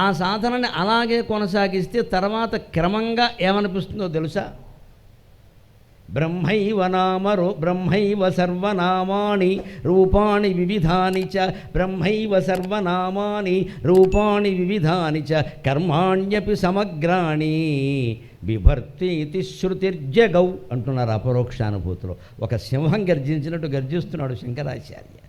ఆ సాధనని అలాగే కొనసాగిస్తే తర్వాత క్రమంగా ఏమనిపిస్తుందో తెలుసా? బ్రహ్మైవ సర్వనామాని రూపాణి వివిధాని చ, బ్రహ్మైవ సర్వనామాని రూపాణి వివిధాని చ, కర్మాణ్యపి సమగ్రాణి బిభర్తీతి శృతిర్జగౌ అంటున్నారు అపరోక్షానుభూతిలో. ఒక సింహం గర్జించినట్టు గర్జిస్తున్నాడు శంకరాచార్య.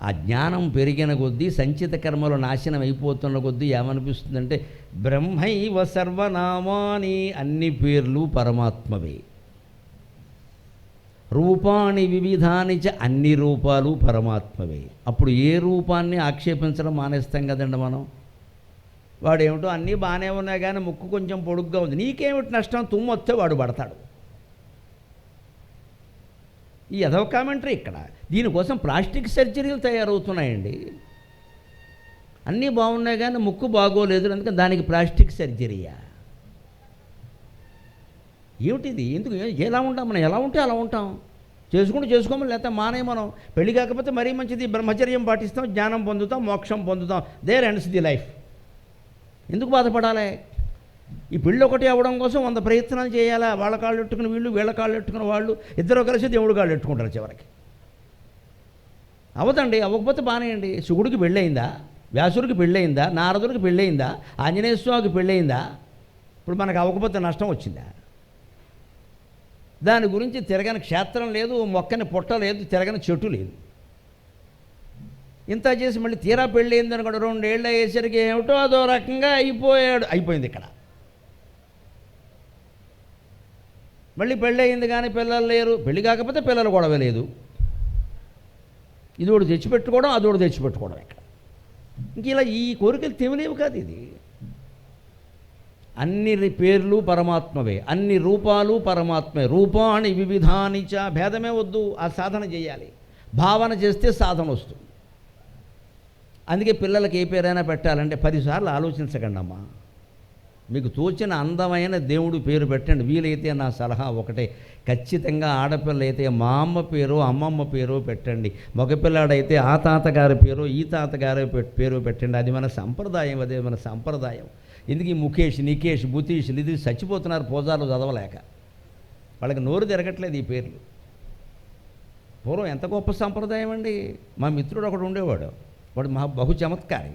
ఆ జ్ఞానం పెరిగిన కొద్దీ, సంచిత కర్మలు నాశనం అయిపోతున్న కొద్దీ ఏమనిపిస్తుందంటే బ్రహ్మైవ సర్వనామాని, అన్ని పేర్లు పరమాత్మవే. రూపాణి వివిధాని చ, అన్ని రూపాలు పరమాత్మవే. అప్పుడు ఏ రూపాన్ని ఆక్షేపించడం మానేస్తాం కదండి మనం. వాడేమిటో అన్నీ బాగానే ఉన్నాయి కానీ ముక్కు కొంచెం పొడుగ్గా ఉంది, నీకేమిటి నష్టం, తుమ్మొస్తే వాడు పడతాడు. ఈ అదవ కామెంటరీ ఇక్కడ. దీనికోసం ప్లాస్టిక్ సర్జరీలు తయారవుతున్నాయండి. అన్నీ బాగున్నాయి కానీ ముక్కు బాగోలేదు, అందుకని దానికి ప్లాస్టిక్ సర్జరీయా? ఏమిటిది? ఎందుకు? ఎలా ఉంటాం మనం? ఎలా ఉంటే అలా ఉంటాం. చేసుకోమని లేకపోతే మానే. మనం పెళ్లి కాకపోతే మరీ మంచిది, బ్రహ్మచర్యం పాటిస్తాం, జ్ఞానం పొందుతాం, మోక్షం పొందుతాం. There ends the life. ఎందుకు బాధపడాలి? ఈ పెళ్ళి ఒకటి అవ్వడం కోసం 100 ప్రయత్నాలు చేయాలా? వాళ్ళ కాళ్ళు ఎట్టుకుని వీళ్ళు, వీళ్ళ కాళ్ళు ఎట్టుకుని వాళ్ళు, ఇద్దరు కలిసి దేవుడు కాళ్ళు ఎట్టుకుంటారు చివరికి. అవదండి. అవ్వకపోతే బానేయండి. శివుడికి పెళ్ళయిందా? వ్యాసుడికి పెళ్ళయిందా? నారదుడికి పెళ్ళయిందా? ఆంజనేయ స్వామికి పెళ్ళయిందా? ఇప్పుడు మనకు అవ్వకపోతే నష్టం వచ్చిందా? దాని గురించి తిరగని క్షేత్రం లేదు, మొక్కని పొట్ట లేదు, తిరగని చెట్టు లేదు. ఇంత చేసి మళ్ళీ తీరా పెళ్ళయింది అనుకోండి, 2 ఏళ్ళు అయ్యేసరికి ఏమిటో అదో రకంగా అయిపోయింది ఇక్కడ. మళ్ళీ పెళ్ళి అయింది కానీ పిల్లలు లేరు, పెళ్ళి కాకపోతే పిల్లలు గొడవ లేదు. ఇది ఒకటి తెచ్చిపెట్టుకోవడం, అది ఒకటి తెచ్చిపెట్టుకోవడం. ఇక్కడ ఇంక ఇలా ఈ కోరికలు తెవలేవు కాదు. ఇది అన్ని పేర్లు పరమాత్మవే, అన్ని రూపాలు పరమాత్మే. రూపాణి వివిధాని చ, భేదమే వద్దు, ఆ సాధన చేయాలి. భావన చేస్తే సాధన వస్తుంది. అందుకే పిల్లలకి ఏ పేరైనా పెట్టాలంటే 10 సార్లు ఆలోచించకండి అమ్మా. మీకు తోచిన అందమైన దేవుడు పేరు పెట్టండి. వీలైతే నా సలహా ఒకటే, ఖచ్చితంగా ఆడపిల్ల అయితే మా అమ్మ పేరు, అమ్మమ్మ పేరు పెట్టండి. మగపిల్లాడైతే ఆ తాతగారి పేరు, ఈ తాతగారి పేరు పెట్టండి. అది మన సంప్రదాయం, అదే మన సంప్రదాయం. ఎందుకు ఈ ముఖేష్, నికేష్, బుతీష్ ఇది చచ్చిపోతున్నారు పూజాలు చదవలేక. వాళ్ళకి నోరు తిరగట్లేదు ఈ పేర్లు. పూర్వం ఎంత గొప్ప సంప్రదాయం అండి. మా మిత్రుడు ఒకడు ఉండేవాడు, వాడు బహు చమత్కారి.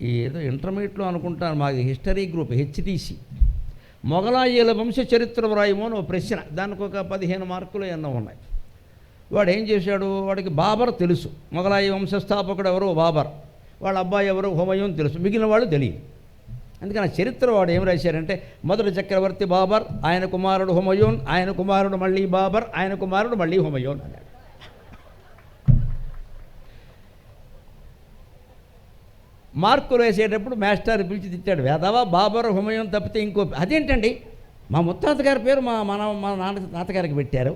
ఏదో ఇంటర్మీడియట్లో అనుకుంటాను, మాది హిస్టరీ గ్రూప్ హెచ్టీసీ. మొగలాయిల వంశ చరిత్ర వ్రాయము అని ఒక ప్రశ్న, దానికి ఒక 15 మార్కులు ఎన్నో ఉన్నాయి. వాడు ఏం చేశాడు, వాడికి బాబర్ తెలుసు, మొగలాయి వంశస్థాపకుడు ఎవరో బాబర్, వాళ్ళ అబ్బాయి ఎవరో హుమయూన్ తెలుసు, మిగిలిన వాళ్ళు తెలియదు. అందుకని ఆ చరిత్ర వాడు ఏం రాశారంటే, మొదటి చక్రవర్తి బాబర్, ఆయన కుమారుడు హుమయూన్, ఆయన కుమారుడు మళ్ళీ బాబర్, ఆయన కుమారుడు మళ్ళీ హుమయూన్ అన్నాడు. మార్కులు వేసేటప్పుడు మాస్టర్ పిలిచి తిట్టాడు, వేదవా బాబర్ హుమయూన్ తప్పితే ఇంకో. అదేంటండి, మా ముత్తాత గారి పేరు మా తాతగారికి పెట్టారు,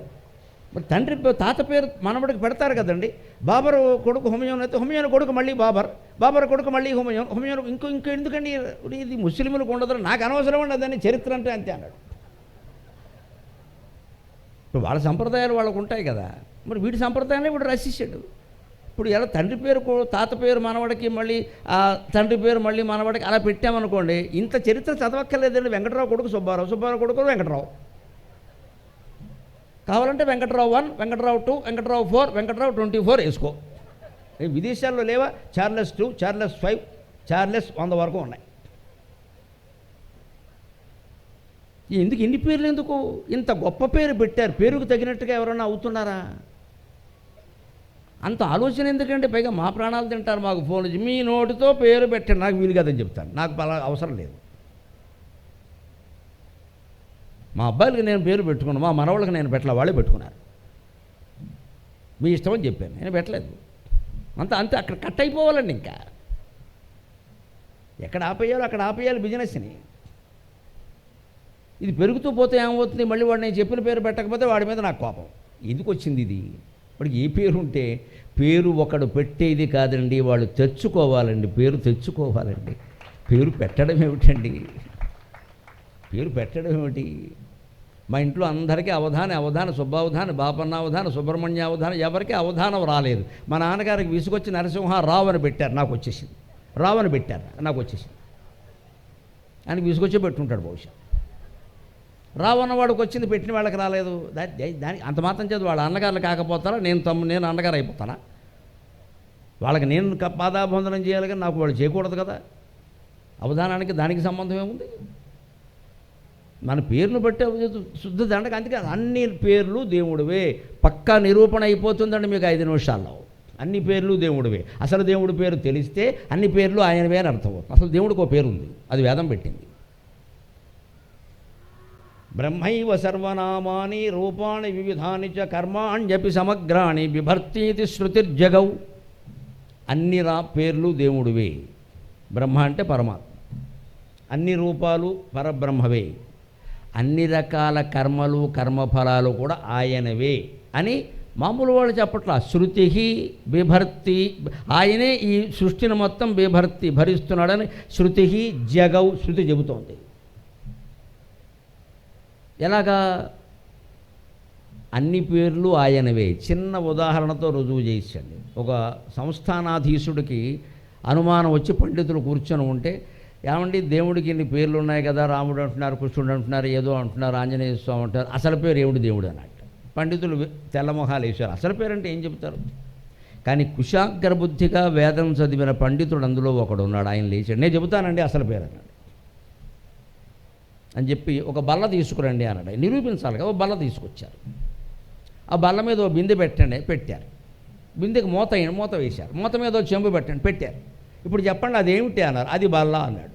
మరి తండ్రి తాత పేరు మనవడికి పెడతారు కదండి. బాబర్ కొడుకు హుమయూన్ అయితే హుమయూన్ కొడుకు మళ్ళీ బాబర్, బాబర్ కొడుకు మళ్ళీ హుమయూన్, హుమయూన్ ఇంకో ఎందుకండి, ఇది ముస్లింలకు ఉండదు, నాకు అనవసరం ఉండదని చరిత్ర అంటే అంతే అన్నాడు. ఇప్పుడు వాళ్ళ సంప్రదాయాలు వాళ్ళకు ఉంటాయి కదా, మరి వీడి సంప్రదాయాన్ని వీడు రచిస్తాడు. ఇప్పుడు ఎలా తండ్రి పేరు తాత పేరు మనవడికి మళ్ళీ తండ్రి పేరు మళ్ళీ మనవడికి అలా పెట్టామనుకోండి, ఇంత చరిత్ర చదవక్కర్లేదండి. వెంకటరావు కొడుకు సుబ్బారావు, సుబ్బారావు కొడుకు వెంకటరావు, కావాలంటే వెంకటరావు 1, వెంకటరావు 2, వెంకటరావు 4, వెంకటరావు 24 వేసుకో. విదేశాల్లో లేవా చార్లెస్ 2, చార్లెస్ 5, చార్లెస్ 100 వరకు ఉన్నాయి. ఎందుకు ఇన్ని పేర్లు ఎందుకు? ఇంత గొప్ప పేరు పెట్టారు, పేరుకు తగినట్టుగా ఎవరన్నా అవుతున్నారా? అంత ఆలోచన ఎందుకంటే, పైగా మా ప్రాణాలు తింటారు. మాకు ఫోన్ వచ్చి మీ నోటితో పేరు పెట్టండి, నాకు వీలు కాదని చెప్తాను, నాకు అలా అవసరం లేదు. మా అబ్బాయిలకి నేను పేరు పెట్టుకున్నాను, మా మనవాళ్ళకి నేను పెట్టలే, వాళ్ళే పెట్టుకున్నారు. మీ ఇష్టం అని చెప్పాను, నేను పెట్టలేదు. అంతే అక్కడ కట్ అయిపోవాలండి. ఇంకా ఎక్కడ ఆపేయాలో అక్కడ ఆపేయాలి బిజినెస్ని. ఇది పెరుగుతూ పోతే ఏమవుతుంది, మళ్ళీ వాడు నేను చెప్పిన పేరు పెట్టకపోతే వాడి మీద నాకు కోపం. ఎందుకు వచ్చింది ఇది? వాడికి ఏ పేరు ఉంటే, పేరు ఒకడు పెట్టేది కాదండి, వాళ్ళు తెచ్చుకోవాలండి. పేరు తెచ్చుకోవాలండి. పేరు పెట్టడం ఏమిటండి? పేరు పెట్టడం ఏమిటి? మా ఇంట్లో అందరికీ అవధాన సుబ్బావధాన బాపన్నావధాన సుబ్రహ్మణ్యావధాన, ఎవరికి అవధానం రాలేదు. మా నాన్నగారికి విసుకొచ్చి నరసింహ రావు అని పెట్టారు, నాకు వచ్చేసింది. రావు అని పెట్టారు, నాకు వచ్చేసింది. ఆయనకి విసుకొచ్చే పెట్టుంటాడు బహుశా. రావు అన్నవాడికి వచ్చింది, పెట్టిన వాళ్ళకి రాలేదు. దానికి అంత మాత్రం చేత వాళ్ళ అన్నగారులు కాకపోతారా, నేను అన్నగారు అయిపోతానా? వాళ్ళకి నేను పాదాబంధనం చేయాలి కానీ నాకు వాళ్ళు చేయకూడదు కదా. అవధానానికి దానికి సంబంధం ఏముంది? మన పేర్లు బట్టే శుద్ధ దండక. అందుకే అన్ని పేర్లు దేవుడివే. పక్కా నిరూపణ అయిపోతుందండి మీకు 5 నిమిషాల్లో. అన్ని పేర్లు దేవుడివే. అసలు దేవుడి పేరు తెలిస్తే అన్ని పేర్లు ఆయనవే అని అర్థమవుతుంది. అసలు దేవుడికి ఒక పేరు ఉంది, అది వేదం పెట్టింది. బ్రహ్మైవ సర్వనామాని రూపాణి వివిధాని చ కర్మాణ్యపి సమగ్రాణి బిభర్తీతి శృతిర్జగౌ. అన్ని పేర్లు దేవుడివే. బ్రహ్మ అంటే పరమాత్మ, అన్ని రూపాలు పరబ్రహ్మవే, అన్ని రకాల కర్మలు కర్మఫలాలు కూడా ఆయనవే అని మామూలు వాళ్ళు చెప్పట్లా. శృతి బిభర్తి, ఆయనే ఈ సృష్టిని మొత్తం భరిస్తున్నాడని శృతి జగౌ, శృతి చెబుతోంది. ఎలాగా? అన్ని పేర్లు ఆయనవే. చిన్న ఉదాహరణతో రుజువు చేయించండి. ఒక సంస్థానాధీశుడికి అనుమానం వచ్చి పండితులు కూర్చొని ఉంటే, ఏమండి దేవుడికి ఇన్ని పేర్లు ఉన్నాయి కదా, రాముడు అంటున్నారు, కృష్ణుడు అంటున్నారు, ఏదో అంటున్నారు, ఆంజనేయ స్వామి అంటారు, అసలు పేరు ఏమిటి దేవుడు అన్నట్టు పండితులు తెల్లమొహాలు వేశారు. అసలు పేరు అంటే ఏం చెబుతారు? కానీ కుశాగ్రబుద్ధిగా వేదం చదివిన పండితుడు అందులో ఒకడు ఉన్నాడు. ఆయన లేచాడు, నేను చెబుతానండి అసలు పేరు అన్నాడు. అని చెప్పి ఒక బల్ల తీసుకురండి అన్నాడు. నిరూపించాలి కదా. ఒక బల్ల తీసుకొచ్చారు. ఆ బల్ల మీద ఓ బిందె పెట్టారు. బిందెకి మూత వేశారు. మూత మీద ఓ చెంబు పెట్టారు. ఇప్పుడు చెప్పండి అదేమిటి అన్నారు. అది బల్ల అన్నాడు.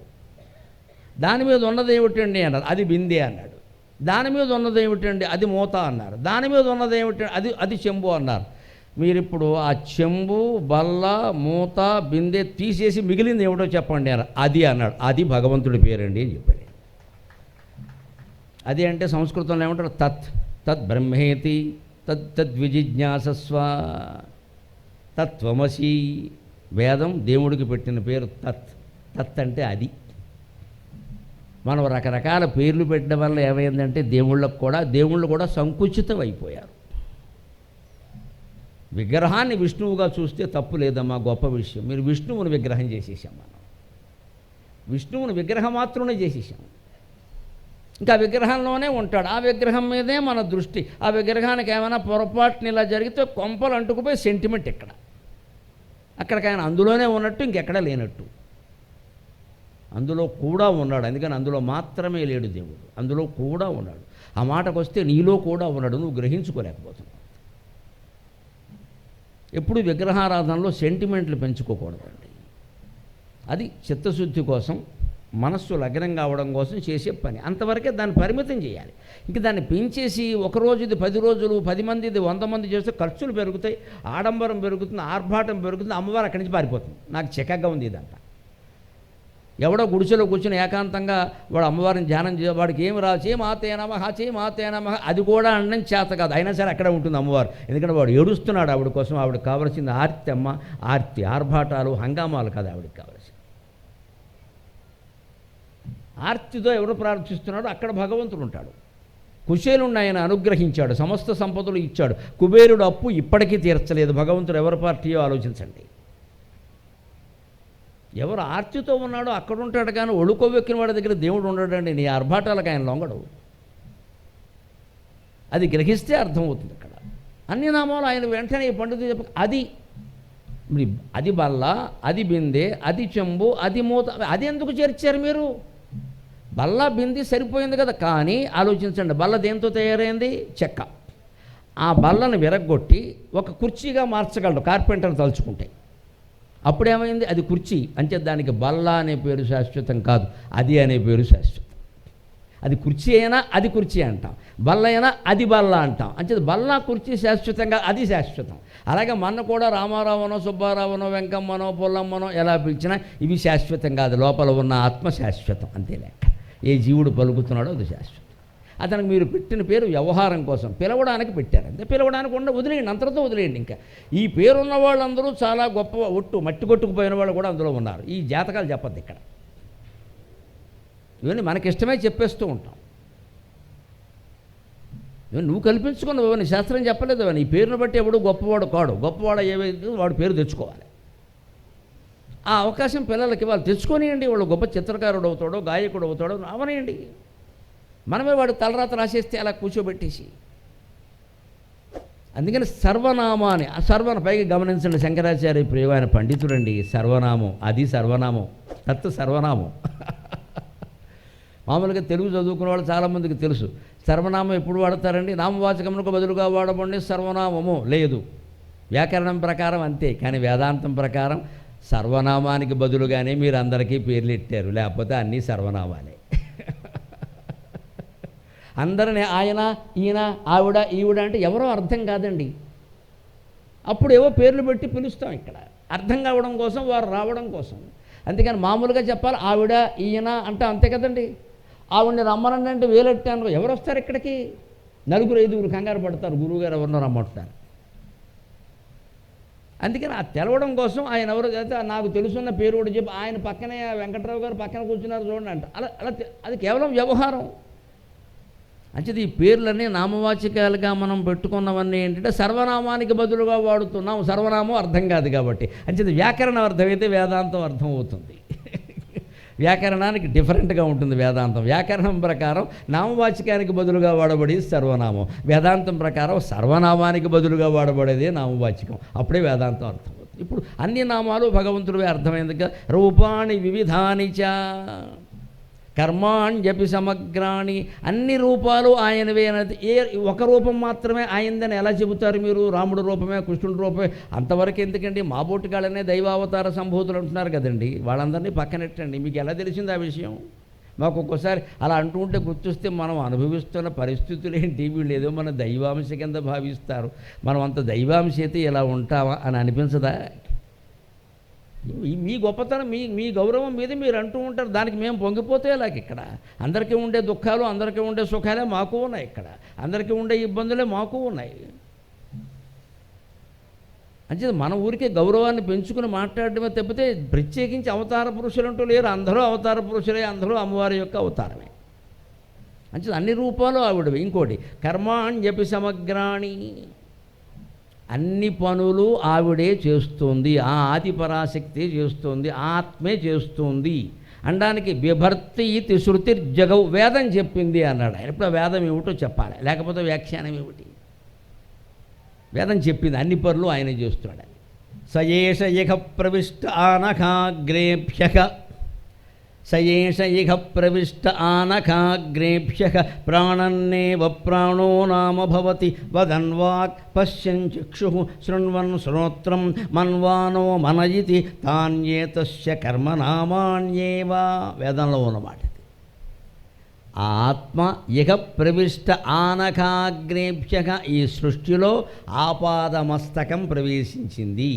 దాని మీద ఉన్నది ఏమిటండి అన్నారు. అది బిందె అన్నాడు. దాని మీద ఉన్నది ఏమిటండి, అది మూత అన్నారు. దాని మీద ఉన్నది ఏమిటండి, అది చెంబు అన్నారు. మీరిప్పుడు ఆ చెంబు, బల్ల, మూత, బిందె తీసేసి మిగిలింది ఏమిటో చెప్పండి అన్నారు. అది అన్నాడు. అది భగవంతుడి పేరండి అని చెప్పాడు. అది అంటే సంస్కృతంలో ఏమంటారు? తత్ బ్రహ్మేతి తద్విజిజ్ఞాసస్వ తత్వమసి. వేదం దేవుడికి పెట్టిన పేరు తత్ అంటే అది. మనం రకరకాల పేర్లు పెట్టడం వల్ల ఏమైందంటే దేవుళ్ళు కూడా సంకుచితం అయిపోయారు. విగ్రహాన్ని విష్ణువుగా చూస్తే తప్పు లేదమ్మా, గొప్ప విషయం. మీరు విష్ణువుని విగ్రహం చేసేసాం. మనం విష్ణువుని విగ్రహమాత్రమే చేసేసాం. ఇంకా విగ్రహంలోనే ఉంటాడు. ఆ విగ్రహం మీదే మన దృష్టి. ఆ విగ్రహానికి ఏమైనా పొరపాటుని ఇలా జరిగితే కొంపలు అంటుకుపోయి సెంటిమెంట్ ఇక్కడ. అక్కడికి ఆయన అందులోనే ఉన్నట్టు ఇంకెక్కడా లేనట్టు. అందులో కూడా ఉన్నాడు. అందుకని అందులో మాత్రమే లేడు దేవుడు, అందులో కూడా ఉన్నాడు. ఆ మాటకు వస్తే నీలో కూడా ఉన్నాడు, నువ్వు గ్రహించుకోలేకపోతున్నావు. ఎప్పుడు విగ్రహారాధనలో సెంటిమెంట్లు పెంచుకోకూడదండి. అది చిత్తశుద్ధి కోసం, మనస్సు లగ్నం కావడం కోసం చేసే పని. అంతవరకే దాన్ని పరిమితం చేయాలి. ఇంక దాన్ని పెంచేసి ఒకరోజు ఇది 10 రోజులు, 10 మంది ఇది 100 మంది చేస్తే ఖర్చులు పెరుగుతాయి, ఆడంబరం పెరుగుతుంది, ఆర్భాటం పెరుగుతుంది, అమ్మవారు అక్కడి నుంచి పారిపోతుంది. నాకు చిక్కగా ఉంది ఇదంతా. ఎవడో గుడిసెలో కూర్చుని ఏకాంతంగా వాడు అమ్మవారిని ధ్యానం వాడికి ఏమి రా, చేమాతే నమః అది కూడా అనడం చేత కాదు. అయినా సరే అక్కడే ఉంటుంది అమ్మవారు. ఎందుకంటే వాడు ఏడుస్తున్నాడు ఆవిడ కోసం. ఆవిడకి కావాల్సింది ఆర్తి అమ్మ, ఆర్తి, ఆర్భాటాలు, హంగామాలు కాదు ఆవిడకి కావాల్సింది. ఆర్తితో ఎవరు ప్రార్థిస్తున్నాడో అక్కడ భగవంతుడు ఉంటాడు. కుశేలుణ్ణి ఆయన అనుగ్రహించాడు, సమస్త సంపదలు ఇచ్చాడు. కుబేరుడు అప్పు ఇప్పటికీ తీర్చలేదు. భగవంతుడు ఎవరి పార్టీయో ఆలోచించండి. ఎవరు ఆర్తితో ఉన్నాడో అక్కడ ఉంటాడు. కానీ ఒళ్ళుకొవ్వెక్కిన వాడి దగ్గర దేవుడు ఉండడండి. నీ ఆర్భాటాలకు ఆయన లొంగడు. అది గ్రహిస్తే అర్థమవుతుంది. అక్కడ అన్ని నామాలు ఆయన వెంటనే ఈ పండితుడు చెప్ప అది బల్ల, అది బిందె, అది చెంబు, అది మూత, అది ఎందుకు చేర్చారు మీరు? బల్ల బింది సరిపోయింది కదా. కానీ ఆలోచించండి, బల్ల దేంతో తయారైంది? చెక్క. ఆ బల్లను విరగ్గొట్టి ఒక కుర్చీగా మార్చగలడు కార్పెంటర్ తలుచుకుంటే. అప్పుడేమైంది? అది కుర్చీ. అంటే దానికి బల్ల అనే పేరు శాశ్వతం కాదు, అది అనే పేరు శాశ్వతం. అది కుర్చీ అయినా అది కుర్చీ అంటాం, బల్ల అయినా అది బల్ల అంటాం. అంటే బల్ల కుర్చీ శాశ్వతంగా, అది శాశ్వతం. అలాగే మన కూడా రామారావునో, సుబ్బారావునో, వెంకమ్మనో, పొల్లమ్మనో ఎలా పిలిచినా ఇవి శాశ్వతం కాదు. లోపల ఉన్న ఆత్మ శాశ్వతం. అంతే లెక్క. ఏ జీవుడు పలుకుతున్నాడో అది శాశ్వతం. అతనికి మీరు పెట్టిన పేరు వ్యవహారం కోసం పిలవడానికి పెట్టారు. అంతే. పిలవడానికి వదిలేయండి, అంతటితో వదిలేయండి. ఇంకా ఈ పేరున్న వాళ్ళందరూ చాలా గొప్ప, మట్టి కొట్టుకుపోయిన వాళ్ళు కూడా అందులో ఉన్నారు. ఈ జాతకాలు చెప్పద్దు ఇక్కడ. ఇవన్నీ మనకిష్టమే చెప్పేస్తూ ఉంటాం. నువ్వు కల్పించుకున్నావు, నీ శాస్త్రం చెప్పలేదు. నీ పేరును బట్టి ఎవడు గొప్పవాడు కాడు. గొప్పవాడు ఏవైతే వాడు పేరు తెచ్చుకోవాలి. ఆ అవకాశం పిల్లలకి వాళ్ళు తెచ్చుకొనియండి. వాళ్ళు గొప్ప చిత్రకారుడు అవుతాడో, గాయకుడు అవుతాడో అవనేయండి. మనమే వాడు తలరాత రాసేస్తే అలా కూర్చోబెట్టేసి. అందుకని సర్వనామాన్ని పైకి గమనించండి. శంకరాచార్య ప్రియ ఆయన పండితుడండి. సర్వనామం, అది సర్వనామం, తత్ సర్వనామం. మామూలుగా తెలుగు చదువుకున్న వాళ్ళు చాలామందికి తెలుసు. సర్వనామం ఎప్పుడు వాడతారండి? నామవాచకములకు బదులుగా వాడబండి సర్వనామము లేదు. వ్యాకరణం ప్రకారం అంతే. కానీ వేదాంతం ప్రకారం సర్వనామానికి బదులుగానే మీరు అందరికీ పేర్లు పెట్టారు. లేకపోతే అన్నీ సర్వనామాలే. అందరినీ ఆయన, ఈయన, ఆవిడ, ఈవిడ అంటే ఎవరో అర్థం కాదండి. అప్పుడు ఏవో పేర్లు పెట్టి పిలుస్తాం. ఇక్కడ అర్థం కావడం కోసం, వారు రావడం కోసం. అందుకని మామూలుగా చెప్పాలి ఆవిడ, ఈయన అంటే అంతే కదండి. ఆవిడని రమ్మనండి అంటే వేలెట్టాను. ఎవరు వస్తారు ఇక్కడికి? 4-5 కంగారు పడతారు. గురువుగారు ఎవరినో రమ్మంటున్నారు. అందుకని ఆ తెలవడం కోసం ఆయన ఎవరు అయితే నాకు తెలుసున్న పేరు కూడా చెప్పి ఆయన పక్కనే వెంకట్రావు గారు పక్కన కూర్చున్నారు చూడండి అంట. అలా అలా అది కేవలం వ్యవహారం. అంచేది ఈ పేర్లన్నీ నామవాచకాలుగా మనం పెట్టుకున్నవన్నీ ఏంటంటే సర్వనామానికి బదులుగా వాడుతున్నాం. సర్వనామం అర్థం కాదు కాబట్టి. అంచేది వ్యాకరణం అర్థమైతే వేదాంతం అర్థం అవుతుంది. వ్యాకరణానికి డిఫరెంట్గా ఉంటుంది వేదాంతం. వ్యాకరణం ప్రకారం నామవాచకానికి బదులుగా వాడబడి సర్వనామం, వేదాంతం ప్రకారం సర్వనామానికి బదులుగా వాడబడేదే నామవాచకం. అప్పుడే వేదాంతం అర్థమవుతుంది. ఇప్పుడు అన్ని నామాలు భగవంతుడివే అర్థమైందిగా. రూపాణి వివిధాని చ కర్మాణ్యపి సమగ్రాణి, అన్ని రూపాలు ఆయనవే అనేది. ఒక రూపం మాత్రమే ఆయనదని ఎలా చెబుతారు మీరు? రాముడు రూపమే, కృష్ణుడి రూపమే. అంతవరకు ఎందుకండి? మా బోటికాళ్ళనే దైవావతార సంభూతులు అంటున్నారు కదండి. వాళ్ళందరినీ పక్కనెట్టండి. మీకు ఎలా తెలిసింది ఆ విషయం? మాకు ఒక్కోసారి అలా అంటూ ఉంటే గుర్తొస్తే మనం అనుభవిస్తున్న పరిస్థితులు ఏంటి? వీళ్ళు ఏదో మన దైవాంశ కింద భావిస్తారు. మనం అంత దైవాంశ అయితే ఇలా ఉంటామా అని అనిపించదా? మీ గొప్పతనం, మీ గౌరవం మీద మీరు అంటూ ఉంటారు. దానికి మేము పొంగిపోతే ఇలాగ ఇక్కడ అందరికీ ఉండే దుఃఖాలు, అందరికీ ఉండే సుఖాలే మాకు ఉన్నాయి. ఇక్కడ అందరికీ ఉండే ఇబ్బందులే మాకు ఉన్నాయి. అంటే మన ఊరికే గౌరవాన్ని పెంచుకుని మాట్లాడడమే తప్పితే ప్రత్యేకించి అవతార పురుషులు అంటూ లేరు. అందరూ అవతార పురుషులే, అందరూ అమ్మవారి యొక్క అవతారమే. అంటే అన్ని రూపాలు ఆవిడవి. ఇంకోటి కర్మాణ్యపి సమగ్రాణి, అన్ని పనులు ఆవిడే చేస్తుంది. ఆ ఆదిపరాశక్తి చేస్తుంది, ఆత్మే చేస్తుంది అనడానికి బిభర్తి ఇది శృతిర్జగౌ, వేదం చెప్పింది అన్నాడు ఆయన. ఇప్పుడు వేదం ఏమిటో చెప్పాలి, లేకపోతే వ్యాఖ్యానం ఏమిటి? వేదం చెప్పింది, అన్ని పనులు ఆయన చేస్తున్నాడు. సయేష ఇహ ప్రవిష్ట ఆనఖాగ్రేభ్యః, సయేష ఇహ ప్రవిష్ట ఆనఖాగ్రేభ్యః ప్రాణన్నేవ ప్రాణో నామ భవతి వదన్వాక్ పశ్యన్ చక్షుః శృణ్వన్ శ్రోత్రం మన్వానో మనయితి తాన్యేతస్య కర్మనామాన్యేవ. వేదంలో ఉన్నమాట. ఆత్మ ఇహ ప్రవిష్ట ఆనఖాగ్రేభ్యః, ఈ సృష్టిలో ఆపాదమస్తకం ప్రవేశించింది.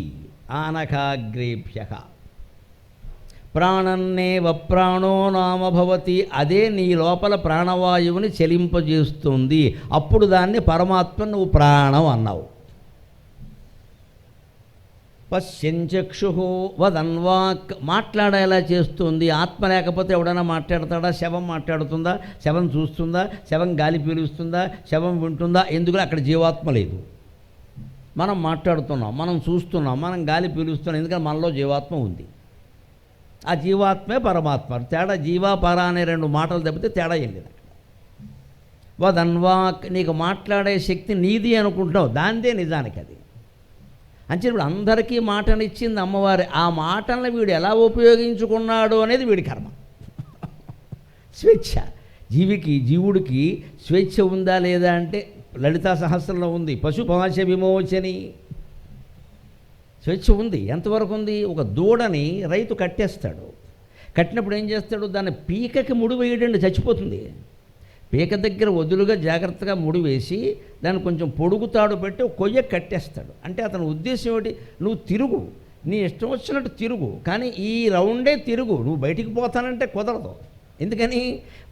ఆనఖాగ్రేభ్యః ప్రాణన్నేవ ప్రాణో నామ భవతి, అదే నీ లోపల ప్రాణవాయువుని చలింపజేస్తుంది. అప్పుడు దాన్ని పరమాత్మ నువ్వు ప్రాణం అన్నావు. పశ్యంచక్షు వదన్వాక్, మాట్లాడేలా చేస్తుంది. ఆత్మ లేకపోతే ఎవడైనా మాట్లాడతాడా? శవం మాట్లాడుతుందా? శవం చూస్తుందా? శవం గాలి పీలుస్తుందా? శవం వింటుందా? ఎందుకు? అక్కడ జీవాత్మ లేదు. మనం మాట్లాడుతున్నాం, మనం చూస్తున్నాం, మనం గాలి పీలుస్తున్నాం. ఎందుకంటే మనలో జీవాత్మ ఉంది. ఆ జీవాత్మే పరమాత్మ. తేడా జీవా పర అనే 2 మాటలు తప్పితే తేడా వెళ్ళింది. వదన్వాక్, నీకు మాట్లాడే శక్తి నీది అనుకుంటున్నావు, దాందే నిజానికి అది. అంటే ఇప్పుడు అందరికీ మాటనిచ్చింది అమ్మవారి. ఆ మాటలను వీడు ఎలా ఉపయోగించుకున్నాడు అనేది వీడి కర్మ. స్వేచ్ఛ, జీవుడికి స్వేచ్ఛ ఉందా లేదా అంటే లలితా సహస్రంలో ఉంది. పశుపాశ విమోచని, స్వేచ్ఛ ఉంది. ఎంతవరకు ఉంది? ఒక దూడని రైతు కట్టేస్తాడు. కట్టినప్పుడు ఏం చేస్తాడు? దాన్ని పీకకి ముడి వేయడండి, చచ్చిపోతుంది. పీక దగ్గర వదులుగా జాగ్రత్తగా ముడి వేసి దాన్ని కొంచెం పొడుగు తాడు పెట్టి కొయ్య కట్టేస్తాడు. అంటే అతని ఉద్దేశం ఏమిటి? నువ్వు తిరుగు, నీ ఇష్టం వచ్చినట్టు తిరుగు, కానీ ఈ రౌండే తిరుగు, నువ్వు బయటికి పోతానంటే కుదరదు. ఎందుకని?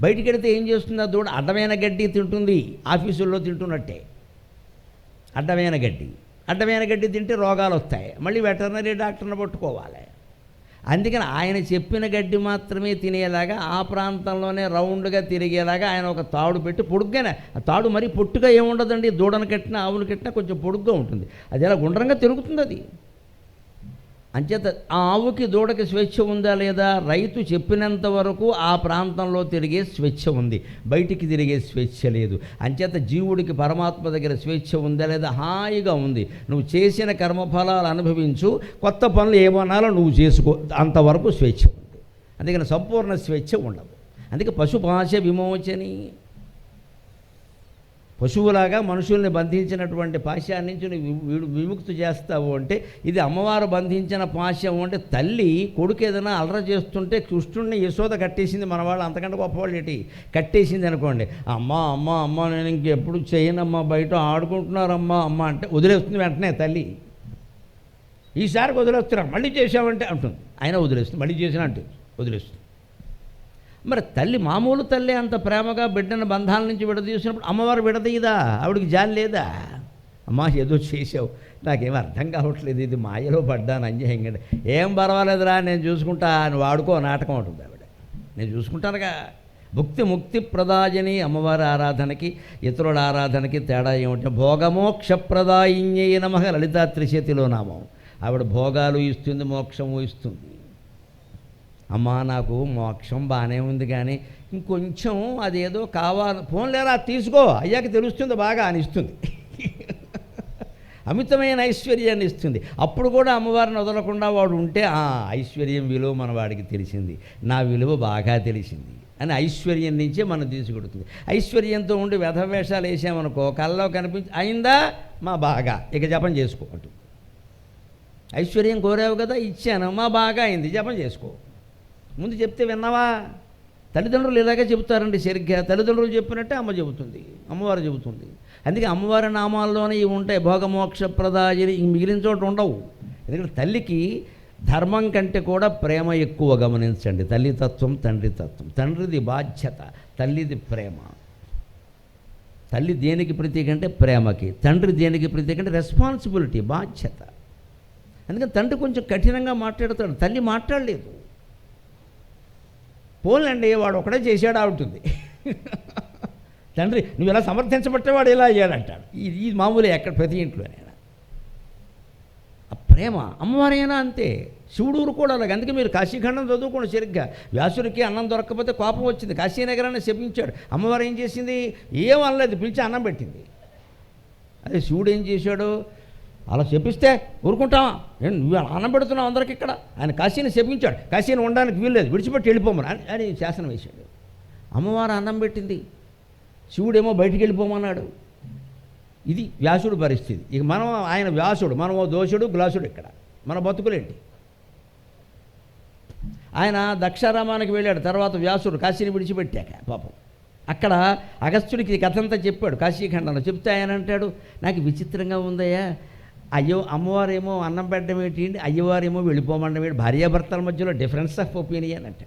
బయటికి వెడితే ఏం చేస్తుంది ఆ దూడ? అడ్డమైన గడ్డి తింటుంది. ఆఫీసుల్లో తింటున్నట్టే అడ్డమైన గడ్డి తింటే రోగాలు వస్తాయి. మళ్ళీ వెటర్నరీ డాక్టర్ని పట్టుకోవాలి. అందుకని ఆయన చెప్పిన గడ్డి మాత్రమే తినేలాగా ఆ ప్రాంతంలోనే రౌండ్గా తిరిగేలాగా ఆయన ఒక తాడు పెట్టి పొడుగ్గానే, ఆ తాడు మరీ పొట్టుగా ఏముండదండి, దూడను కట్టినా ఆవును కట్టినా కొంచెం పొడుగ్గా ఉంటుంది, అది ఎలా గుండ్రంగా తిరుగుతుంది అది. అంచేత ఆ ఆవుకి దూడకి స్వేచ్ఛ ఉందా లేదా, రైతు చెప్పినంత వరకు ఆ ప్రాంతంలో తిరిగే స్వేచ్ఛ ఉంది, బయటికి తిరిగే స్వేచ్ఛ లేదు. అంచేత జీవుడికి పరమాత్మ దగ్గర స్వేచ్ఛ ఉందా లేదా, హాయిగా ఉంది. నువ్వు చేసిన కర్మఫలాలు అనుభవించు, కొత్త పనులు ఏమన్నాలో నువ్వు చేసుకో, అంతవరకు స్వేచ్ఛ ఉంది. అందుకని సంపూర్ణ స్వేచ్ఛ ఉండదు. అందుకే పశుపాశ విమోచని, పశువులాగా మనుషుల్ని బంధించినటువంటి పాశాన్ని నుంచి నువ్వు విముక్తి చేస్తావు అంటే, ఇది అమ్మవారు బంధించిన పాశం అంటే, తల్లి కొడుకు ఏదైనా అలర చేస్తుంటే కృష్ణుడిని యశోద కట్టేసింది, మన వాళ్ళు అంతకంటే గొప్పవాళ్ళు ఏంటి, కట్టేసింది అనుకోండి, అమ్మ అమ్మ అమ్మ నేను ఇంకెప్పుడు చేయనమ్మా, బయట ఆడుకుంటున్నారమ్మా అమ్మ అంటే వదిలేస్తుంది వెంటనే తల్లి. ఈసారికి వదిలేస్తున్నారు, మళ్ళీ చేసామంటే అంటుంది, ఆయన వదిలేస్తుంది, మళ్ళీ చేసినా అంటే వదిలేస్తుంది. మరి తల్లి మామూలు తల్లి అంత ప్రేమగా బిడ్డను బంధాల నుంచి విడదీసినప్పుడు అమ్మవారు విడదీయదా, ఆవిడికి జాలి లేదా? అమ్మా ఏదో చేసావు, నాకేం అర్థం కావట్లేదు, ఇది మాయలో పడ్డాను అన్యాయంగా, ఏం పర్వాలేదురా నేను చూసుకుంటా అని వాడుకో నాటకం ఉంటుంది ఆవిడ, నేను చూసుకుంటానుగా. ముక్తి ప్రదాయని అమ్మవారి ఆరాధనకి ఇతరుల ఆరాధనకి తేడా ఏమిటంటే, భోగమోక్షప్రదాయిన్యై నమః లలితా త్రిశతిలో నామం. ఆవిడ భోగాలు ఇస్తుంది, మోక్షము ఇస్తుంది. అమ్మా నాకు మోక్షం బాగానే ఉంది కానీ ఇంకొంచెం అదేదో కావాలి, ఫోన్లేరా తీసుకో అయ్యాక తెలుస్తుంది బాగా అని ఇస్తుంది. అమితమైన ఐశ్వర్యాన్ని ఇస్తుంది. అప్పుడు కూడా అమ్మవారిని వదలకుండా వాడు ఉంటే ఆ ఐశ్వర్యం విలువ మన వాడికి తెలిసింది, నా విలువ బాగా తెలిసింది అని ఐశ్వర్యం నుంచే మనం తీసుకొడుతుంది. ఐశ్వర్యంతో ఉండి వ్యధవేషాలు వేసామనుకో, కళ్ళలో కనిపించి అయిందా మా బాగా, ఇక జపం చేసుకో అంటు. ఐశ్వర్యం కోరావు కదా, ఇచ్చాను, మా బాగా అయింది, జపం చేసుకో. ముందు చెప్తే విన్నావా? తల్లిదండ్రులు ఇలాగే చెబుతారండి సరిగ్గా, తల్లిదండ్రులు చెప్పినట్టే అమ్మ చెబుతుంది, అమ్మవారు చెబుతుంది. అందుకే అమ్మవారి నామాల్లోనే ఇవి ఉంటాయి, భోగమోక్ష ప్రదాయని, మిగిలిన చోట ఉండవు. ఎందుకంటే తల్లికి ధర్మం కంటే కూడా ప్రేమ ఎక్కువ. గమనించండి, తల్లితత్వం తండ్రి తత్వం. తండ్రిది బాధ్యత, తల్లిది ప్రేమ. తల్లి దేనికి ప్రతీక అంటే ప్రేమకి, తండ్రి దేనికి ప్రతీక అంటే రెస్పాన్సిబిలిటీ, బాధ్యత. అందుకని తండ్రి కొంచెం కఠినంగా మాట్లాడతాడు, తల్లి మాట్లాడలేదు. పోలండి వాడు ఒకడే చేశాడు అవుతుంది. తండ్రి నువ్వు ఇలా సమర్థించబట్టే వాడు ఇలా అయ్యాడంటాడు. ఇది మామూలే ఎక్కడ ప్రతి ఇంట్లోనైనా. ఆ ప్రేమ అమ్మవారైనా అంతే, శివుడూరు కూడా అలాగే. అందుకే మీరు కాశీఖండం చదువుకోండి సరిగ్గా. వ్యాసుడికి అన్నం దొరకకపోతే కోపం వచ్చింది, కాశీనగరాన్ని శపించాడు. అమ్మవారు ఏం చేసింది, ఏం అనలేదు, పిలిచి అన్నం పెట్టింది. అదే శివుడు ఏం చేశాడు, అలా శపిస్తే ఊరుకుంటావా, నువ్వు అన్నం పెడుతున్నావు అందరికి ఇక్కడ. ఆయన కాశీని శపించాడు, కాశీని ఉండడానికి వీల్లేదు, విడిచిపెట్టి వెళ్ళిపోమని అని శాసనం వేశాడు. అమ్మవారు అన్నం పెట్టింది, శివుడేమో బయటికి వెళ్ళిపోమన్నాడు. ఇది వ్యాసుడు పరిస్థితి. ఇక మనం ఆయన వ్యాసుడు, మనమో దోషుడు గ్లాసుడు. ఇక్కడ మన బతుకులేంటి. ఆయన దక్షారామానికి వెళ్ళాడు, తర్వాత వ్యాసుడు కాశీని విడిచిపెట్టాక పాపం అక్కడ అగస్త్యుడికి కథంతా చెప్పాడు కాశీఖండంలో. చెప్తే ఆయన అంటాడు, నాకు విచిత్రంగా ఉందయ్యా, అయ్యో అమ్మవారేమో అన్నం పెట్టడం ఏంటి, అయ్యవారేమో వెళ్ళిపోమండం ఏంటి, భార్యాభర్తల మధ్యలో డిఫరెన్స్ ఆఫ్ ఒపీనియన్ అంటే.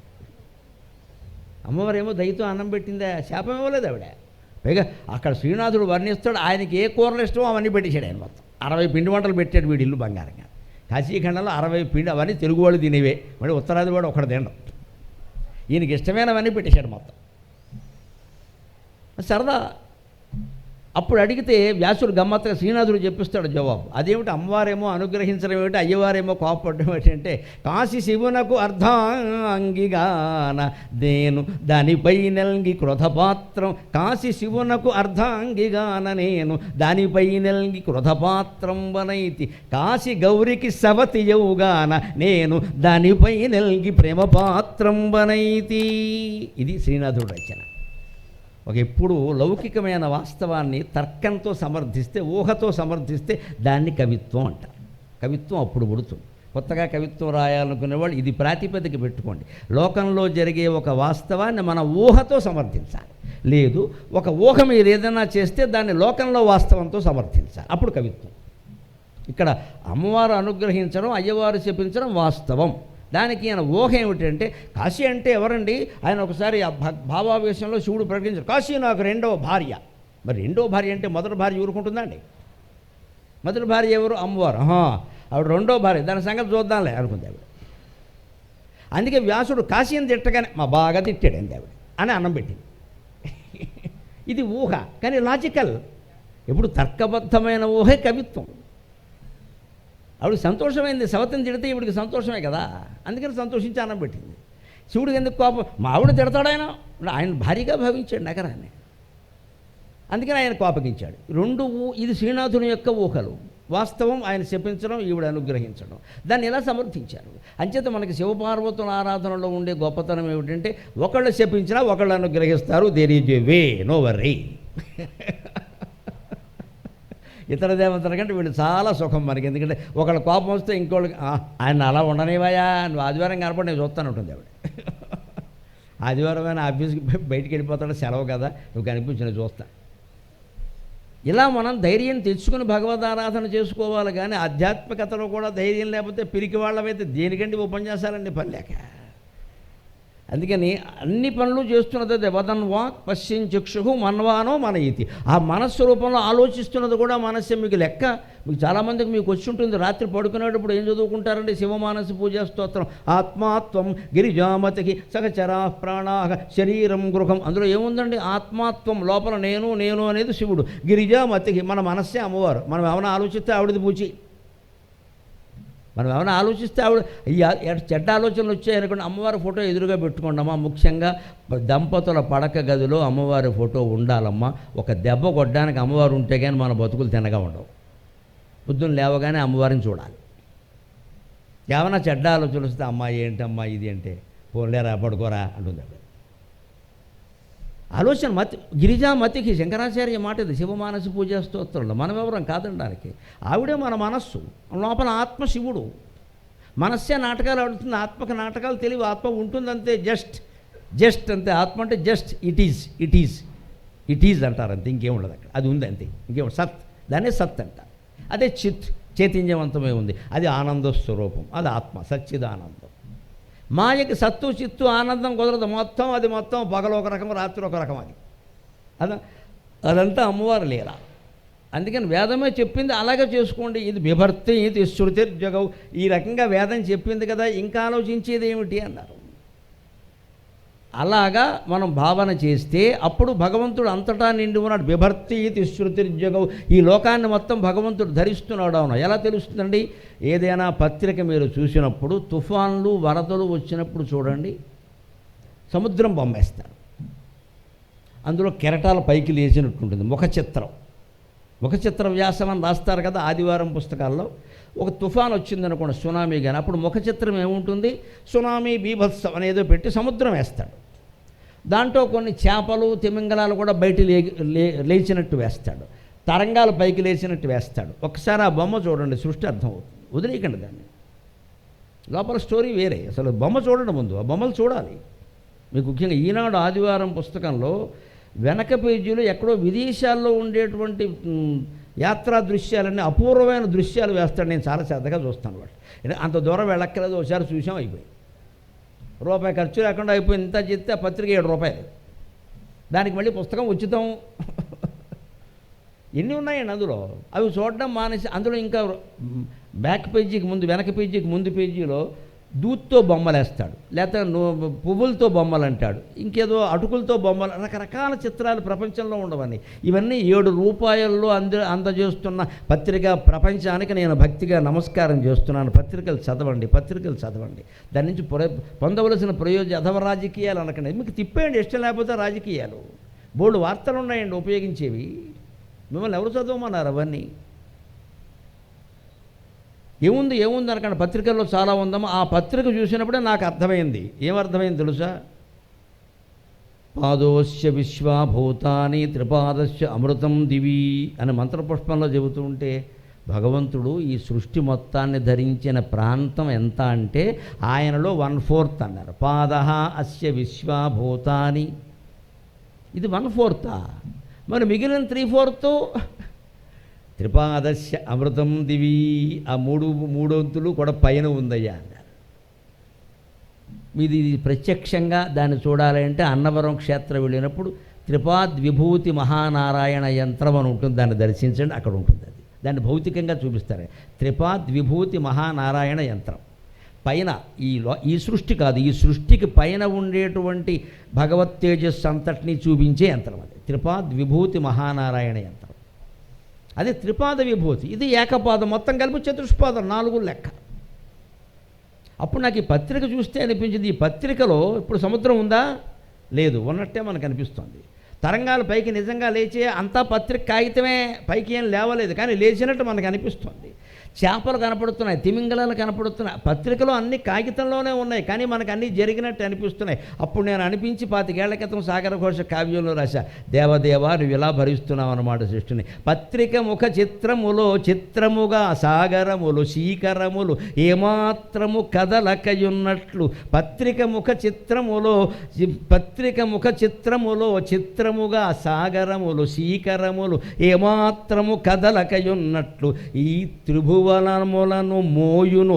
అమ్మవారేమో దయతో అన్నం పెట్టిందా, శాపం ఇవ్వలేదు ఆవిడ. పైగా అక్కడ శ్రీనాథుడు వర్ణిస్తాడు, ఆయనకి ఏ కూరలు ఇష్టమో అవన్నీ పెట్టేశాడు ఆయన. మొత్తం 60 పిండి వంటలు పెట్టాడు వీడి ఇల్లు బంగారంగా. కాశీఖండంలో 60 పిండి, అవన్నీ తెలుగు వాళ్ళు తినేవే, మళ్ళీ ఉత్తరాది వాడు ఒకటి తినడం. ఈయనకి ఇష్టమైనవన్నీ పెట్టేశాడు మొత్తం. సరదా. అప్పుడు అడిగితే వ్యాసుడు గమ్మత్తుగా శ్రీనాథుడు చెప్పిస్తాడు జవాబు. అదేమిటి, అమ్మవారేమో అనుగ్రహించడం ఏమిటి, అయ్యవారేమో కోపడడం ఏంటంటే, కాశీ శివునకు అర్ధాంగిగాన నేను దానిపై నెల్గి క్రోధపాత్రం. కాశీ శివునకు అర్ధాంగిగాన నేను దానిపై నెల్గి క్రోధపాత్రం వనైతి. కాశీ గౌరికి సవతి యౌగాన నేను దానిపై నెల్గి ప్రేమపాత్రం వనైతి. ఇది శ్రీనాథుడు రచన. ఒక ఎప్పుడు లౌకికమైన వాస్తవాన్ని తర్కంతో సమర్థిస్తే, ఊహతో సమర్థిస్తే దాన్ని కవిత్వం అంటారు. కవిత్వం అప్పుడు పుడుతుంది. కొత్తగా కవిత్వం రాయాలనుకునే వాళ్ళు ఇది ప్రాతిపదిక పెట్టుకోండి. లోకంలో జరిగే ఒక వాస్తవాన్ని మన ఊహతో సమర్థించాలి. లేదు, ఒక ఊహ మీరు ఏదైనా చేస్తే దాన్ని లోకంలో వాస్తవంతో సమర్థించాలి, అప్పుడు కవిత్వం. ఇక్కడ అమ్మవారు అనుగ్రహించడం, అయ్యవారు చెప్పించడం వాస్తవం. దానికి ఆయన ఊహ ఏమిటంటే, కాశీ అంటే ఎవరండి, ఆయన ఒకసారి ఆ భావావేశంలో శివుడు ప్రకటించారు, కాశీ నాకు రెండవ భార్య. మరి రెండవ భార్య అంటే మొదటి భార్య ఊరుకుంటుందండి? మొదటి భార్య ఎవరు, అమ్మవారు. ఆవిడ రెండో భార్య, దాని సంగతి చూద్దాంలే అనుకుంది ఆవిడ. అందుకే వ్యాసుడు కాశీని తిట్టగానే మా బాగా తిట్టాడండి ఆవిడ అని అన్నం పెట్టింది. ఇది ఊహ, కానీ లాజికల్. ఎప్పుడు తర్కబద్ధమైన ఊహే కవిత్వం. ఆవిడ సంతోషమైంది, సవతిని తిడితే ఇవిడికి సంతోషమే కదా, అందుకని సంతోషించి అన్నం పెట్టింది. శివుడికి ఎందుకు కోపం? మా ఆవిడ తిడతాడాయన, ఆయన భారీగా భావించాడు నగరాన్ని, అందుకని ఆయన కోపగించాడు. ఇది శ్రీనాథుని యొక్క ఊహలు, వాస్తవం ఆయన శపించడం, ఈవిడ అనుగ్రహించడం. దాన్ని ఎలా సమర్థించారు? అంచేత మనకి శివపార్వతుల ఆరాధనలో ఉండే గొప్పతనం ఏమిటంటే, ఒకళ్ళు శపించినా ఒకళ్ళు అనుగ్రహిస్తారు. There is a way, no worry. ఇతర దేవతల కంటే వీళ్ళు చాలా సుఖం మనకి. ఎందుకంటే ఒకళ్ళ కోపం వస్తే ఇంకోళ్ళకి ఆయన అలా ఉండనివాయా, నువ్వు ఆదివారం కనపడి నేను చూస్తాను ఉంటుంది ఆవిడ. ఆదివారం ఆయన ఆఫీస్కి బయటికి వెళ్ళిపోతాడు, సెలవు కదా, నువ్వు కనిపించిన చూస్తా. ఇలా మనం ధైర్యం తెచ్చుకుని భగవదారాధన చేసుకోవాలి. కానీ ఆధ్యాత్మికతలో కూడా ధైర్యం లేకపోతే పిరికి వాళ్ళమైతే దేనికంటే ఉపన్యాసాలండి పని లేక. అందుకని అన్ని పనులు చేస్తున్నది వదన్ వాక్ పశ్చిం చక్షు మన్వానో మన ఇతి. ఆ మనస్సు రూపంలో ఆలోచిస్తున్నది కూడా మనస్సే. మీకు లెక్క, మీకు చాలామందికి మీకు వచ్చి ఉంటుంది, రాత్రి పడుకునేటప్పుడు ఏం చదువుకుంటారండి? శివమానస పూజా స్తోత్రం. ఆత్మాత్వం గిరిజామతికి సహచరా ప్రాణా శరీరం గృహం. అందులో ఏముందండి? ఆత్మాత్వం, లోపల నేను నేను అనేది శివుడు. గిరిజామతికి మన మనస్సే అమ్మవారు. మనం ఏమైనా ఆలోచిస్తే ఆవిడది పూచి. మనం ఏమైనా ఆలోచిస్తే ఆవిడ చెడ్డ ఆలోచనలు వచ్చాయనుకోండి, అమ్మవారి ఫోటో ఎదురుగా పెట్టుకోండమ్మా. ముఖ్యంగా దంపతుల పడక గదిలో అమ్మవారి ఫోటో ఉండాలమ్మా. ఒక దెబ్బ కొట్టడానికి అమ్మవారు ఉంటే కానీ మన బతుకులు తినగా ఉండవు. పొద్దున్న లేవగానే అమ్మవారిని చూడాలి. ఏమైనా చెడ్డ ఆలోచనలు వస్తే అమ్మాయి ఏంటమ్మా ఇది అంటే, పోలేరా పడుకోరా అంటుంది. ఆలోచన మతి, గిరిజామతికి శంకరాచార్య మాట ఇది శివమానస పూజా స్తోత్రంలో. మనం ఎవరం కాదనడానికి. ఆవిడే మన మనస్సు, లోపల ఆత్మ శివుడు. మనస్సే నాటకాలు ఆడుతుంది, ఆత్మకు నాటకాలు తెలివి. ఆత్మ ఉంటుందంతే, జస్ట్ అంతే. ఆత్మ అంటే జస్ట్ ఇట్ ఈజ్ అంటారు అంతే, ఇంకేం ఉండదు అక్కడ. అది ఉంది అంతే, ఇంకేం సత్, దాన్నే సత్ అంటారు. అదే చిత్, చైతన్యవంతమే ఉంది. అది ఆనంద స్వరూపం, అది ఆత్మ, సచ్చిదానందం. మాయకి సత్తు చిత్తు ఆనందం కుదరదు. మొత్తం అది మొత్తం పగలు ఒక రకం, రాత్రి ఒక రకం. అదంతా అమ్మవారు లీల. అందుకని వేదమే చెప్పింది, అలాగే చేసుకోండి. ఇది బిభర్తి, ఇది శృతిర్జగవు. ఈ రకంగా వేదం చెప్పింది కదా, ఇంకా ఆలోచించేది ఏమిటి అన్నారు. అలాగా మనం భావన చేస్తే అప్పుడు భగవంతుడు అంతటా నిండి ఉన్నాడు. బిభర్తి ఇది శృతిర్జగవు. ఈ లోకాన్ని మొత్తం భగవంతుడు ధరిస్తున్నాడు. అవును, ఎలా తెలుస్తుందండి? ఏదైనా పత్రిక మీరు చూసినప్పుడు, తుఫాన్లు వరదలు వచ్చినప్పుడు చూడండి, సముద్రం బొమ్మేస్తారు. అందులో కెరటాల పైకి లేచినట్టుంటుంది. ముఖ చిత్ర వ్యాసం అని రాస్తారు కదా ఆదివారం పుస్తకాల్లో. ఒక తుఫాన్ వచ్చిందనుకోండి, సునామీ. కానీ అప్పుడు ముఖ చిత్రం ఏముంటుంది? సునామీ బీభత్సం అనేదో పెట్టి సముద్రం వేస్తాడు. దాంట్లో కొన్ని చేపలు, తిమింగలాలు కూడా బయట లేచినట్టు వేస్తాడు. తరంగాలు పైకి లేచినట్టు వేస్తాడు. ఒకసారి ఆ బొమ్మ చూడండి, సృష్టి అర్థమవుతుంది. వదిలేయకండి దాన్ని. లోపల స్టోరీ వేరే. అసలు బొమ్మ చూడండి ముందు, ఆ బొమ్మలు చూడాలి. మీకు ముఖ్యంగా ఈనాడు ఆదివారం పుస్తకంలో వెనక పేజీలో ఎక్కడో విదేశాల్లో ఉండేటువంటి యాత్రా దృశ్యాలన్నీ, అపూర్వమైన దృశ్యాలు వేస్తాడు. నేను చాలా శ్రద్ధగా చూస్తాను వాటి. అంత దూరం వెళ్ళక్కర్లేదు, ఒకసారి చూసాం, అయిపోయింది. రూపాయి ఖర్చు లేకుండా అయిపోయింది. ఇంత చెప్తే ఆ పత్రిక 7 రూపాయలు, దానికి మళ్ళీ పుస్తకం ఉచితం. ఎన్ని ఉన్నాయండి అందులో. అవి చూడడం మానేసి అందులో ఇంకా బ్యాక్ పేజీకి ముందు, వెనక పేజీకి ముందు పేజీలో దూత్తో బొమ్మలు వేస్తాడు, లేకపోతే పువ్వులతో బొమ్మలు అంటాడు, ఇంకేదో అటుకులతో బొమ్మలు, రకరకాల చిత్రాలు ప్రపంచంలో ఉండవని. ఇవన్నీ 7 రూపాయల్లో అందజేస్తున్న పత్రిక ప్రపంచానికి నేను భక్తిగా నమస్కారం చేస్తున్నాను. పత్రికలు చదవండి. దాని నుంచి పొందవలసిన ప్రయోజనం. అథవ రాజకీయాలు అనకండి, మీకు తిప్పేయండి, ఇష్టం లేకపోతే రాజకీయాలు. బోల్డ్ వార్తలు ఉన్నాయండి ఉపయోగించేవి. మిమ్మల్ని ఎవరు చదవమన్నారు అవన్నీ? ఏముంది అనకండి, పత్రికల్లో చాలా ఉందమ్మా. ఆ పత్రిక చూసినప్పుడే నాకు అర్థమైంది. ఏమర్థమైంది తెలుసా? పాదోస్య విశ్వాభూతాని త్రిపాదస్య అమృతం దివి అని మంత్రపుష్పంలో చెబుతూ ఉంటే, భగవంతుడు ఈ సృష్టి మొత్తాన్ని ధరించిన ప్రాంతం ఎంత అంటే ఆయనలో 1/4 అన్నారు. పాదః అస్య విశ్వాభూతాని, ఇది 1/4. మరి మిగిలిన 3/4 త్రిపాదస్య అమృతం దివి, ఆ మూడొంతులు కూడా పైన ఉందయ్యా అన్నారు. మీది ప్రత్యక్షంగా దాన్ని చూడాలంటే అన్నవరం క్షేత్రం వెళ్ళినప్పుడు త్రిపాద్విభూతి మహానారాయణ యంత్రం అని ఉంటుంది, దాన్ని దర్శించండి, అక్కడ ఉంటుంది. అది దాన్ని భౌతికంగా చూపిస్తారు. త్రిపాద్విభూతి మహానారాయణ యంత్రం. పైన ఈ సృష్టి కాదు, ఈ సృష్టికి పైన ఉండేటువంటి భగవత్ తేజస్సు అంతటినీ చూపించే యంత్రం అది త్రిపాద్ విభూతి మహానారాయణ యంత్రం. అది త్రిపాద విభూతి, ఇది ఏకపాదం, మొత్తం కలిపి చతుష్పాదం, 4 లెక్క. అప్పుడు నాకు ఈ పత్రిక చూస్తే అనిపించింది, ఈ పత్రికలో ఇప్పుడు సముద్రం ఉందా? లేదు, ఉన్నట్టే మనకు అనిపిస్తుంది. తరంగాలు పైకి నిజంగా లేచే అంతా పత్రిక కాగితమే, పైకి ఏం లేవలేదు, కానీ లేచినట్టు మనకు అనిపిస్తుంది. చేపలు కనపడుతున్నాయి, తిమింగలాలు కనపడుతున్నాయి, పత్రికలో అన్ని కాగితంలోనే ఉన్నాయి, కానీ మనకు అన్నీ జరిగినట్టు అనిపిస్తున్నాయి. అప్పుడు నేను అనిపించి 25 ఏళ్ల క్రితం సాగర ఘోష కావ్యంలో రాశా, దేవదేవా నువ్వు ఇలా భరిస్తున్నావు అన్నమాట సృష్టిని. పత్రిక ముఖ చిత్రములో చిత్రముగా సాగరములు శీకరములు ఏమాత్రము కదలకయున్నట్లు, పత్రిక ముఖ చిత్రములో చిత్రముగా సాగరములు శీకరములు ఏమాత్రము కదలకయున్నట్లు, ఈ త్రిభువనములను మోయును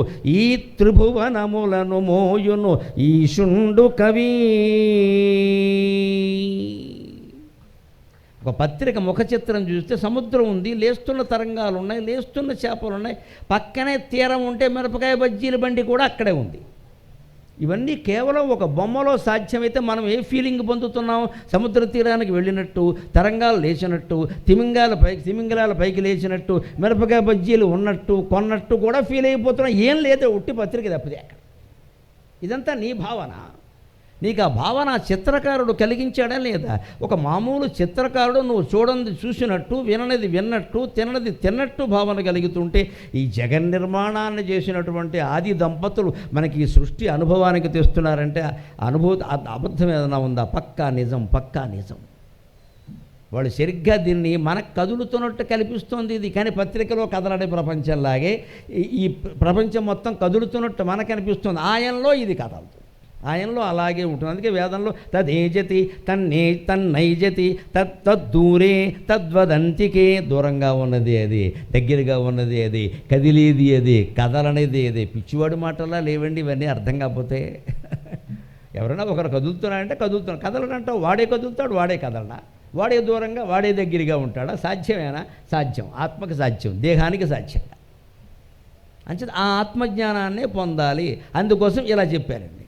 ఈశుండు కవి. ఒక పత్రిక ముఖ చిత్రం చూస్తే సముద్రం ఉంది, లేస్తున్న తరంగాలు ఉన్నాయి, లేస్తున్న చేపలు ఉన్నాయి, పక్కనే తీరం ఉంటే మిరపకాయ బజ్జీల బండి కూడా అక్కడే ఉంది. ఇవన్నీ కేవలం ఒక బొమ్మలో సాధ్యమైతే మనం ఏ ఫీలింగ్ పొందుతున్నాం? సముద్ర తీరానికి వెళ్ళినట్టు, తరంగాలు లేచినట్టు, తిమింగలాల పైకి లేచినట్టు, మిరపకాయ బజ్జీలు ఉన్నట్టు కొన్నట్టు కూడా ఫీల్ అయిపోతున్నాం. ఏం లేదో ఉట్టి పత్రిక తప్పితే అక్కడ. ఇదంతా నీ భావన. నీకు ఆ భావన చిత్రకారుడు కలిగించాడా లేదా? ఒక మామూలు చిత్రకారుడు నువ్వు చూడండి చూసినట్టు, విననిది విన్నట్టు, తిననిది తిన్నట్టు భావన కలుగుతుంటే, ఈ జగన్నిర్మాణాన్ని చేసినటువంటి ఆది దంపతులు మనకి ఈ సృష్టి అనుభవానికి తెస్తున్నారంటే అబద్ధం ఏదైనా ఉందా? పక్కా నిజం. వాళ్ళు సరిగ్గా దీన్ని మనకు కదులుతున్నట్టు కల్పిస్తోంది ఇది. కానీ పత్రికలో కదలడే ప్రపంచంలాగే ఈ ప్రపంచం మొత్తం కదులుతున్నట్టు మనకు అనిపిస్తుంది. ఆయనలో ఇది కదలుతుంది, ఆయనలో అలాగే ఉంటుంది. అందుకే వేదంలో తదేజతి తన్నైజతి తద్దూరే తద్వదంతికే, దూరంగా ఉన్నది అది, దగ్గరగా ఉన్నది అది, కదిలేది అది, కదలనేది అది. పిచ్చివాడి మాటలా లేవండి ఇవన్నీ అర్థం కాకపోతే. ఎవరైనా ఒకరు కదులుతున్నారంటే కదులుతున్నాడు, కదలడంటావు వాడే కదులుతాడు, వాడే కదలడా, వాడే దూరంగా వాడే దగ్గరగా ఉంటాడా? సాధ్యమేనా? సాధ్యం, ఆత్మకి సాధ్యం, దేహానికి సాధ్యం. అంచేత ఆ ఆత్మజ్ఞానాన్నే పొందాలి. అందుకోసం ఇలా చెప్పారండి.